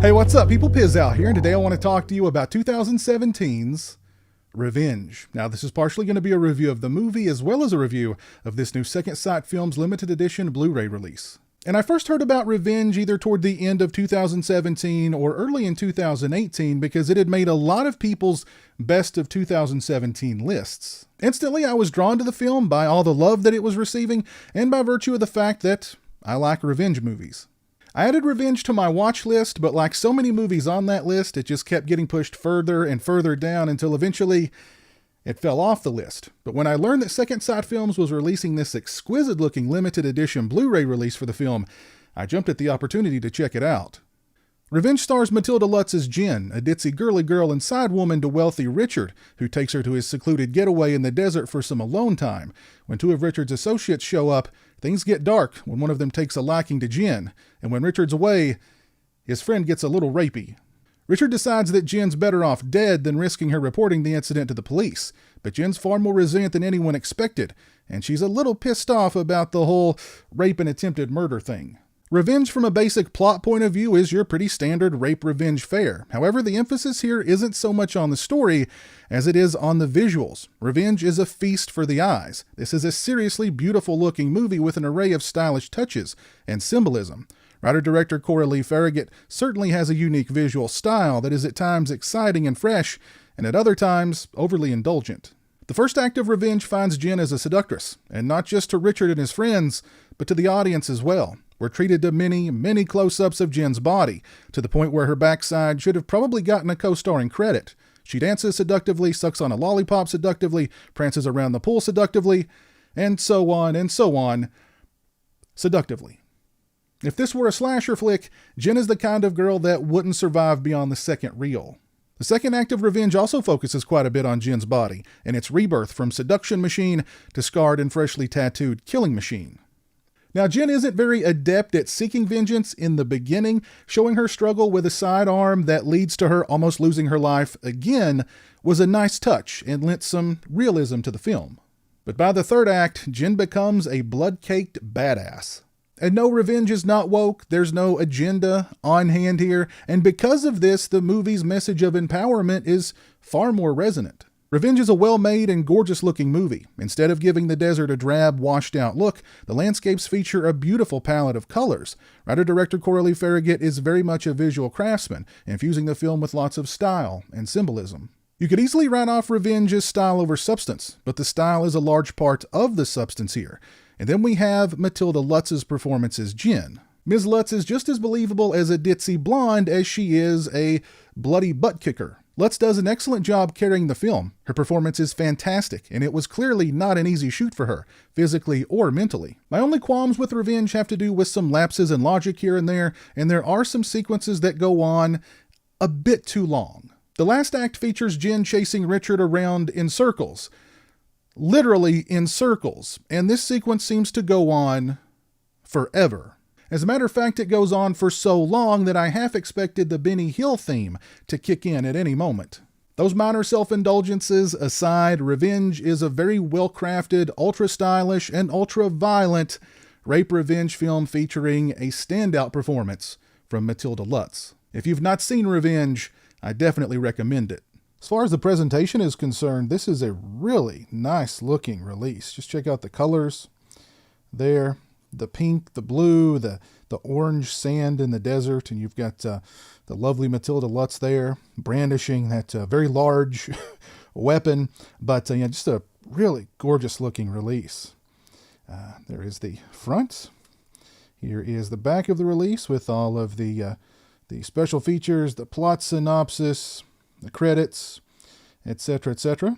Hey, what's up? People Pizowell here, and today I want to talk to you about 2017's Revenge. Now, this is partially going to be a review of the movie as well as a review of this new Second Sight Films limited edition Blu-ray release. And I first heard about Revenge either toward the end of 2017 or early in 2018 because it had made a lot of people's best of 2017 lists. Instantly, I was drawn to the film by all the love that it was receiving and by virtue of the fact that I like revenge movies. I added Revenge to my watch list, but like so many movies on that list, it just kept getting pushed further and further down until eventually it fell off the list. But when I learned that Second Sight Films was releasing this exquisite-looking limited edition Blu-ray release for the film, I jumped at the opportunity to check it out. Revenge stars Matilda Lutz as Jen, a ditzy girly girl and side woman to wealthy Richard, who takes her to his secluded getaway in the desert for some alone time. When two of Richard's associates show up, things get dark when one of them takes a liking to Jen, and when Richard's away, his friend gets a little rapey. Richard decides that Jen's better off dead than risking her reporting the incident to the police, but Jen's far more resilient than anyone expected, and she's a little pissed off about the whole rape and attempted murder thing. Revenge from a basic plot point of view is your pretty standard rape-revenge fare. However, the emphasis here isn't so much on the story as it is on the visuals. Revenge is a feast for the eyes. This is a seriously beautiful-looking movie with an array of stylish touches and symbolism. Writer-director Coralie Farragut certainly has a unique visual style that is at times exciting and fresh, and at other times overly indulgent. The first act of Revenge finds Jen as a seductress, and not just to Richard and his friends, but to the audience as well. We're treated to many, many close-ups of Jen's body, to the point where her backside should have probably gotten a co-starring credit. She dances seductively, sucks on a lollipop seductively, prances around the pool seductively, and so on, seductively. If this were a slasher flick, Jen is the kind of girl that wouldn't survive beyond the second reel. The second act of Revenge also focuses quite a bit on Jen's body, and its rebirth from seduction machine to scarred and freshly tattooed killing machine. Now, Jen isn't very adept at seeking vengeance in the beginning. Showing her struggle with a sidearm that leads to her almost losing her life again was a nice touch and lent some realism to the film. But by the third act, Jen becomes a blood-caked badass. And no, Revenge is not woke, there's no agenda on hand here, and because of this, the movie's message of empowerment is far more resonant. Revenge is a well-made and gorgeous-looking movie. Instead of giving the desert a drab, washed-out look, the landscapes feature a beautiful palette of colors. Writer-director Coralie Farragut is very much a visual craftsman, infusing the film with lots of style and symbolism. You could easily write off Revenge as style over substance, but the style is a large part of the substance here. And then we have Matilda Lutz's performance as Jen. Ms. Lutz is just as believable as a ditzy blonde as she is a bloody butt kicker. Lutz does an excellent job carrying the film. Her performance is fantastic, and it was clearly not an easy shoot for her, physically or mentally. My only qualms with Revenge have to do with some lapses in logic here and there are some sequences that go on a bit too long. The last act features Jen chasing Richard around in circles. Literally in circles, and this sequence seems to go on forever. As a matter of fact, it goes on for so long that I half expected the Benny Hill theme to kick in at any moment. Those minor self-indulgences aside, Revenge is a very well-crafted, ultra-stylish, and ultra-violent rape-revenge film featuring a standout performance from Matilda Lutz. If you've not seen Revenge, I definitely recommend it. As far as the presentation is concerned, this is a really nice-looking release. Just check out the colors there. The pink, the blue, the orange sand in the desert, and you've got the lovely Matilda Lutz there brandishing that very large weapon, but yeah, just a really gorgeous looking release. There is the front. Here is the back of the release with all of the special features, the plot synopsis, the credits, etc., etc.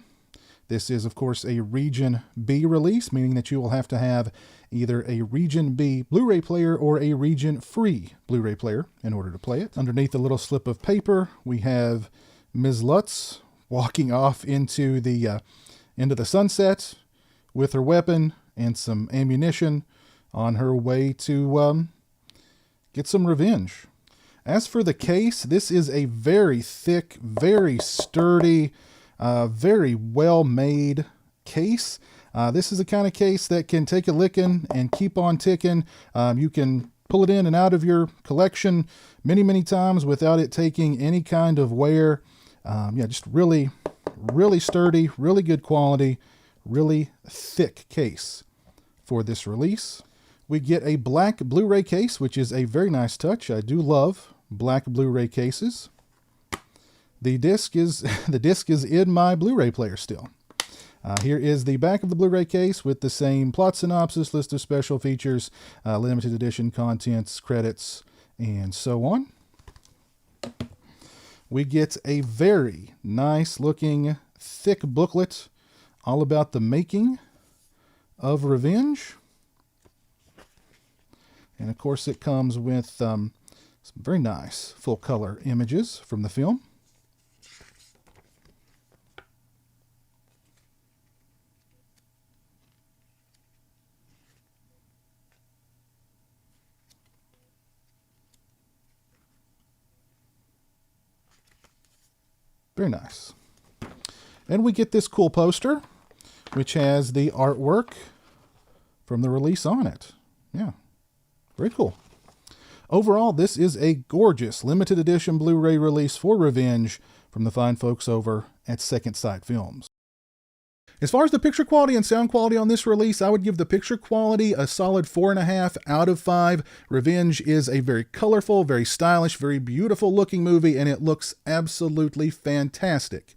This is, of course, a Region B release, meaning that you will have to have either a Region B Blu-ray player or a region-free Blu-ray player in order to play it. Underneath the little slip of paper, we have Ms. Lutz walking off into the sunset with her weapon and some ammunition on her way to get some revenge. As for the case, this is a very thick, very sturdy, very well-made case. This is the kind of case that can take a licking and keep on ticking. You can pull it in and out of your collection many, many times without it taking any kind of wear. Yeah, just really, really sturdy, really good quality, really thick case for this release. We get a black Blu-ray case, which is a very nice touch. I do love black Blu-ray cases. The disc is in my Blu-ray player still. Here is the back of the Blu-ray case with the same plot synopsis, list of special features, limited edition contents, credits, and so on. We get a very nice looking thick booklet all about the making of Revenge. And of course it comes with some very nice full color images from the film. Very nice. And we get this cool poster, which has the artwork from the release on it. Yeah, very cool. Overall, this is a gorgeous limited edition Blu-ray release for Revenge from the fine folks over at Second Sight Films. As far as the picture quality and sound quality on this release, I would give the picture quality a solid 4.5 out of 5. Revenge is a very colorful, very stylish, very beautiful looking movie, and it looks absolutely fantastic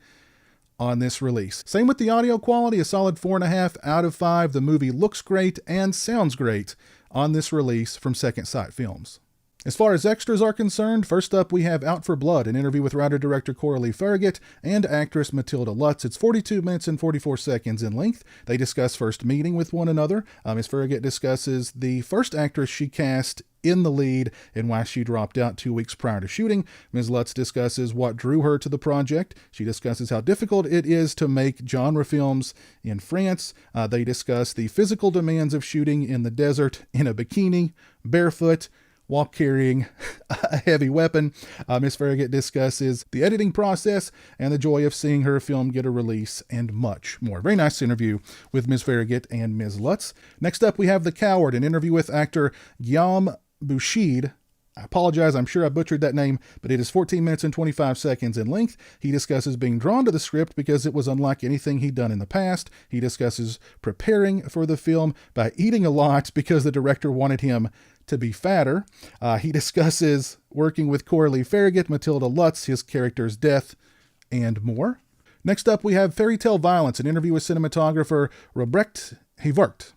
on this release. Same with the audio quality, a solid 4.5 out of 5. The movie looks great and sounds great on this release from Second Sight Films. As far as extras are concerned, first up we have Out for Blood, an interview with writer-director Coralie Farragut and actress Matilda Lutz. It's 42 minutes and 44 seconds in length. They discuss first meeting with one another. Ms. Farragut discusses the first actress she cast in the lead and why she dropped out 2 weeks prior to shooting. Ms. Lutz discusses what drew her to the project. She discusses how difficult it is to make genre films in France. They discuss the physical demands of shooting in the desert in a bikini, barefoot, while carrying a heavy weapon. Ms. Farragut discusses the editing process and the joy of seeing her film get a release and much more. Very nice interview with Ms. Farragut and Ms. Lutz. Next up, we have The Coward, an interview with actor Guillaume Bouchide. I apologize, I'm sure I butchered that name, but it is 14 minutes and 25 seconds in length. He discusses being drawn to the script because it was unlike anything he'd done in the past. He discusses preparing for the film by eating a lot because the director wanted him to be fatter. He discusses working with Coralie Farragut, Matilda Lutz, his character's death, and more. Next up, we have Fairy Tale Violence, an interview with cinematographer Robrecht Hevert.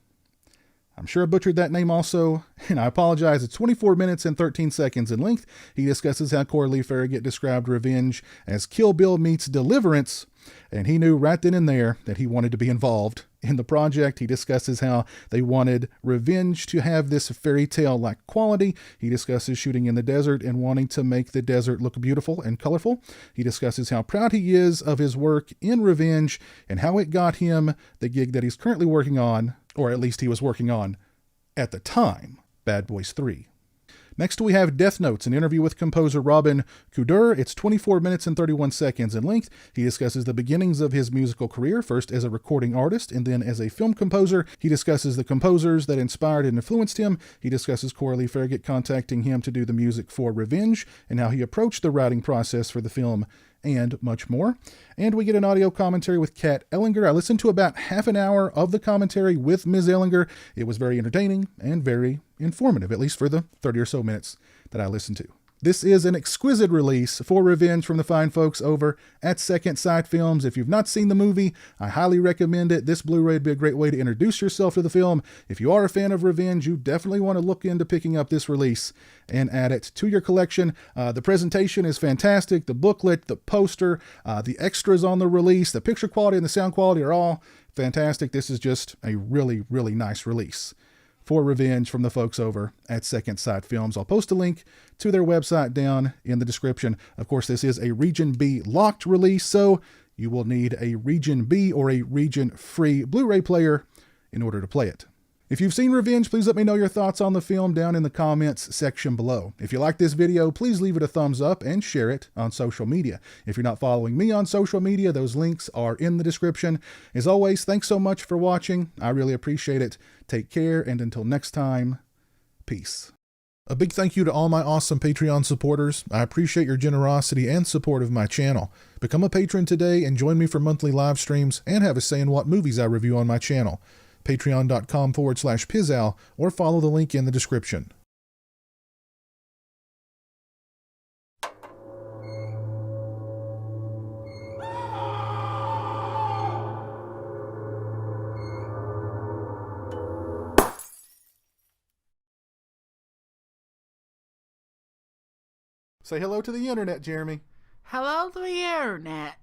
I'm sure I butchered that name also, and I apologize. It's 24 minutes and 13 seconds in length. He discusses how Coralie Farragut described Revenge as Kill Bill meets Deliverance, and he knew right then and there that he wanted to be involved in the project. He discusses how they wanted Revenge to have this fairy tale-like quality. He discusses shooting in the desert and wanting to make the desert look beautiful and colorful. He discusses how proud he is of his work in Revenge and how it got him the gig that he's currently working on, or at least he was working on at the time, Bad Boys 3. Next, we have Death Notes, an interview with composer Robin Couder. It's 24 minutes and 31 seconds in length. He discusses the beginnings of his musical career, first as a recording artist and then as a film composer. He discusses the composers that inspired and influenced him. He discusses Coralie Farragut contacting him to do the music for Revenge and how he approached the writing process for the film, and much more. And we get an audio commentary with Kat Ellinger. I listened to about half an hour of the commentary with Ms. Ellinger. It was very entertaining and very informative, at least for the 30 or so minutes that I listened to. This is an exquisite release for Revenge from the fine folks over at Second Sight Films. If you've not seen the movie, I highly recommend it. This Blu-ray would be a great way to introduce yourself to the film. If you are a fan of Revenge, you definitely want to look into picking up this release and add it to your collection. The presentation is fantastic. The booklet, the poster, the extras on the release, the picture quality and the sound quality are all fantastic. This is just a really, really nice release for Revenge from the folks over at Second Sight Films. I'll post a link to their website down in the description. Of course, this is a Region B locked release, so you will need a Region B or a region-free Blu-ray player in order to play it. If you've seen Revenge, please let me know your thoughts on the film down in the comments section below. If you like this video, please leave it a thumbs up and share it on social media. If you're not following me on social media, those links are in the description. As always, thanks so much for watching. I really appreciate it. Take care, and until next time, peace. A big thank you to all my awesome Patreon supporters. I appreciate your generosity and support of my channel. Become a patron today and join me for monthly live streams and have a say in what movies I review on my channel. Patreon.com/pizowell or follow the link in the description. Say hello to the internet, Jeremy. Hello to the internet.